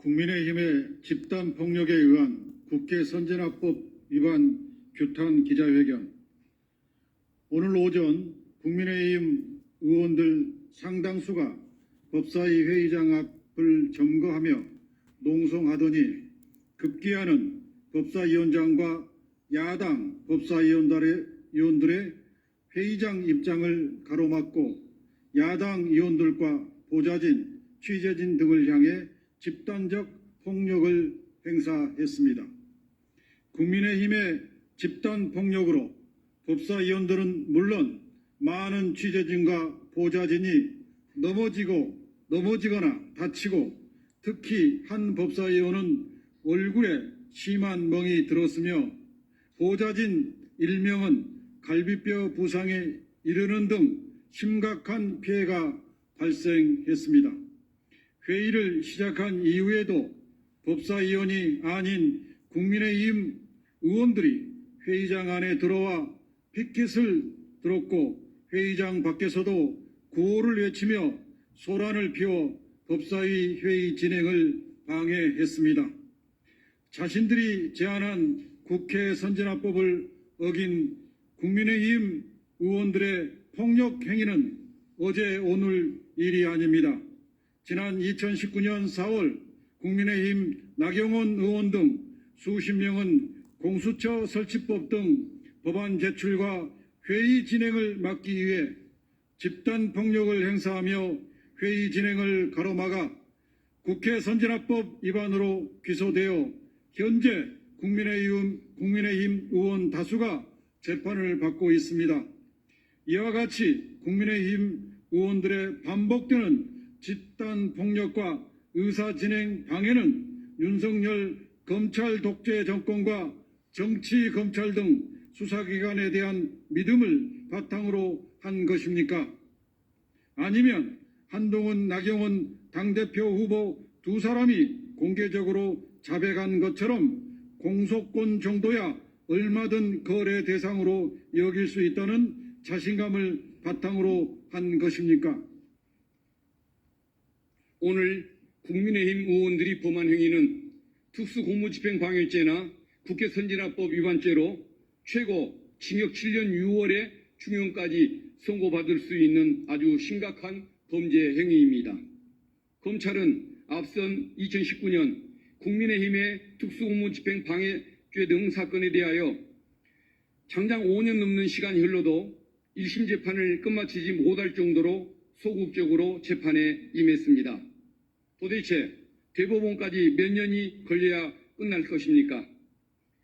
국민의힘의 집단폭력에 의한 국회 선진화법 위반 규탄 기자회견. 오늘 오전 국민의힘 의원들 상당수가 법사위 회의장 앞을 점거하며 농성하더니 급기야는 법사위원장과 야당 법사위원들의 회의장 입장을 가로막고 야당 의원들과 보좌진, 취재진 등을 향해 집단적 폭력을 행사했습니다. 국민의힘의 집단 폭력으로 법사위원들은 물론 많은 취재진과 보좌진이 넘어지거나 다치고 특히 한 법사위원은 얼굴에 심한 멍이 들었으며 보좌진 1명은 갈비뼈 부상에 이르는 등 심각한 피해가 발생했습니다. 회의를 시작한 이후에도 법사위원이 아닌 국민의힘 의원들이 회의장 안에 들어와 피켓을 들었고 회의장 밖에서도 구호를 외치며 소란을 피워 법사위 회의 진행을 방해했습니다. 자신들이 제안한 국회 선진화법을 어긴 국민의힘 의원들의 폭력 행위는 어제 오늘 일이 아닙니다. 지난 2019년 4월 국민의힘 나경원 의원 등 수십 명은 공수처 설치법 등 법안 제출과 회의 진행을 막기 위해 집단 폭력을 행사하며 회의 진행을 가로막아 국회 선진화법 위반으로 기소되어 현재 국민의힘 의원 다수가 재판을 받고 있습니다. 이와 같이 국민의힘 의원들의 반복되는 집단 폭력과 의사진행 방해는 윤석열 검찰 독재 정권과 정치 검찰 등 수사기관에 대한 믿음을 바탕으로 한 것입니까? 아니면 한동훈, 나경원 당대표 후보 두 사람이 공개적으로 자백한 것처럼 공소권 정도야 얼마든 거래 대상으로 여길 수 있다는 자신감을 바탕으로 한 것입니까? 오늘 국민의힘 의원들이 범한 행위는 특수공무집행방해죄나 국회 선진화법 위반죄로 최고 징역 7년 6월에 중형까지 선고받을 수 있는 아주 심각한 범죄 행위입니다. 검찰은 앞선 2019년 국민의힘의 특수공무집행방해죄 등 사건에 대하여 장장 5년 넘는 시간이 흘러도 1심 재판을 끝마치지 못할 정도로 소극적으로 재판에 임했습니다. 도대체 대법원까지 몇 년이 걸려야 끝날 것입니까?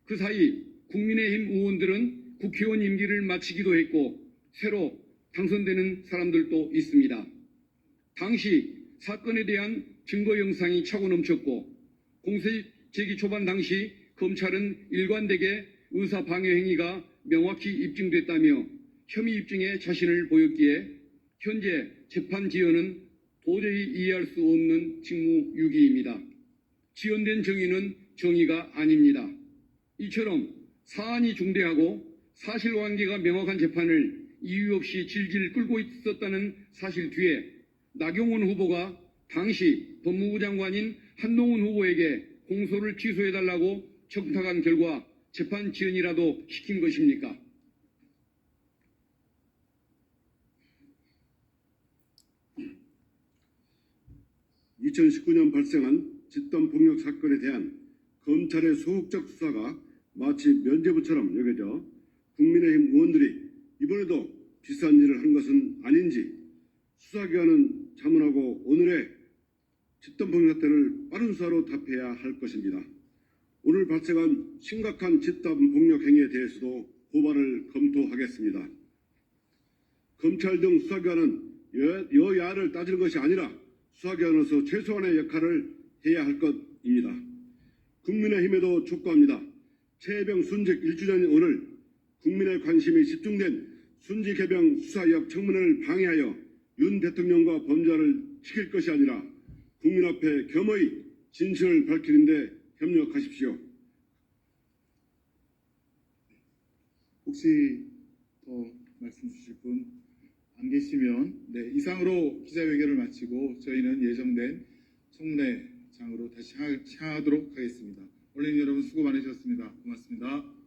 그 사이 국민의힘 의원들은 국회의원 임기를 마치기도 했고 새로 당선되는 사람들도 있습니다. 당시 사건에 대한 증거 영상이 차고 넘쳤고 공세 제기 초반 당시 검찰은 일관되게 의사 방해 행위가 명확히 입증됐다며 혐의 입증에 자신을 보였기에 현재 재판 지연은 도저히 이해할 수 없는 직무유기입니다. 지연된 정의는 정의가 아닙니다. 이처럼 사안이 중대하고 사실관계가 명확한 재판을 이유 없이 질질 끌고 있었다는 사실 뒤에 나경원 후보가 당시 법무부 장관인 한동훈 후보에게 공소를 취소해달라고 청탁한 결과 재판 지연이라도 시킨 것입니까? (2019년) 발생한 집단폭력 사건에 대한 검찰의 소극적 수사가 마치 면죄부처럼 여겨져 국민의힘 의원들이 이번에도 비슷한 일을 한 것은 아닌지 수사기관은 자문하고 오늘의 집단폭력 사태를 빠른 수사로 답해야 할 것입니다. 오늘 발생한 심각한 집단폭력 행위에 대해서도 고발을 검토하겠습니다. 검찰 등 수사기관은 여야를 따지는 것이 아니라 수사기관으로서 최소한의 역할을 해야 할 것입니다. 국민의힘에도 촉구합니다. 최혜병 순직 1주년인 오늘 국민의 관심이 집중된 순직해병 수사협 청문회를 방해하여 윤 대통령과 범죄자를 지킬 것이 아니라 국민 앞에 겸허히 진실을 밝히는 데 협력하십시오. 혹시 더 말씀 주실 분 안 계시면 이상으로 기자회견을 마치고 저희는 예정된 청문회 장으로 다시 향하도록 하겠습니다. 언론인 여러분 수고 많으셨습니다. 고맙습니다.